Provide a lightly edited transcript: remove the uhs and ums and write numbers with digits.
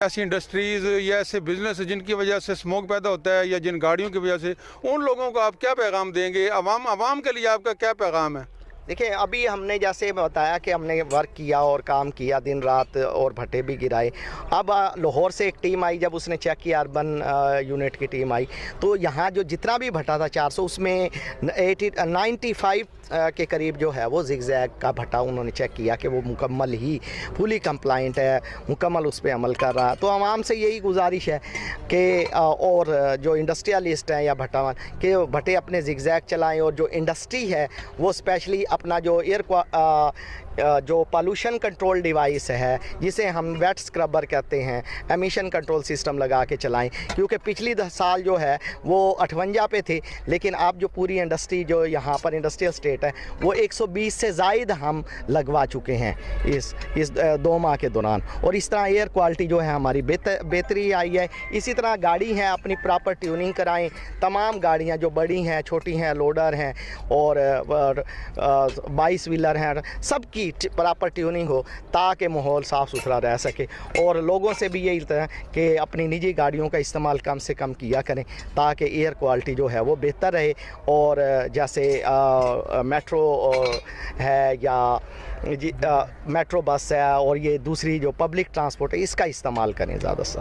ऐसी इंडस्ट्रीज़ या ऐसे बिजनेस जिनकी वजह से स्मोक पैदा होता है या जिन गाड़ियों की वजह से, उन लोगों को आप क्या पैगाम देंगे? अवाम के लिए आपका क्या पैगाम है? देखिए, अभी हमने जैसे बताया कि हमने वर्क किया और काम किया दिन रात और भट्टे भी गिराए। अब लाहौर से एक टीम आई, जब उसने चेक किया, अर्बन यूनिट की टीम आई, तो यहाँ जो जितना भी भट्टा था 400, उसमें 95 के करीब जो है वो जिगजैग का भट्टा उन्होंने चेक किया कि वो मुकम्मल ही फुली कंप्लाइंट है, मुकम्मल उस पर अमल कर रहा है। तो आवाम से यही गुजारिश है कि और जो इंडस्ट्रियलिस्ट हैं या भट्टावान के भट्टे अपने जिगजैग चलाएं, और जो इंडस्ट्री है वो स्पेशली अपना जो जो पॉल्यूशन कंट्रोल डिवाइस है, जिसे हम वेट स्क्रबर कहते हैं, एमिशन कंट्रोल सिस्टम लगा के चलाएं। क्योंकि पिछली 10 साल जो है वो 58 पे थे, लेकिन अब जो पूरी इंडस्ट्री जो यहाँ पर इंडस्ट्रियल स्टेट है वो 120 से ज़ायद हम लगवा चुके हैं इस 2 माह के दौरान। और इस तरह एयर क्वालिटी जो है हमारी बेहतरी आई है। इसी तरह गाड़ी हैं, अपनी प्रॉपर ट्यूनिंग कराएं। तमाम गाड़ियाँ जो बड़ी हैं, छोटी हैं, लोडर हैं और 22 व्हीलर हैं, सबकी प्रॉपर ट्यूनिंग हो ताकि माहौल साफ़ सुथरा रह सके। और लोगों से भी यही है कि अपनी निजी गाड़ियों का इस्तेमाल कम से कम किया करें ताकि एयर क्वालिटी जो है वो बेहतर रहे। और जैसे मेट्रो है या मेट्रो बस है और ये दूसरी जो पब्लिक ट्रांसपोर्ट है, इसका इस्तेमाल करें ज़्यादा से।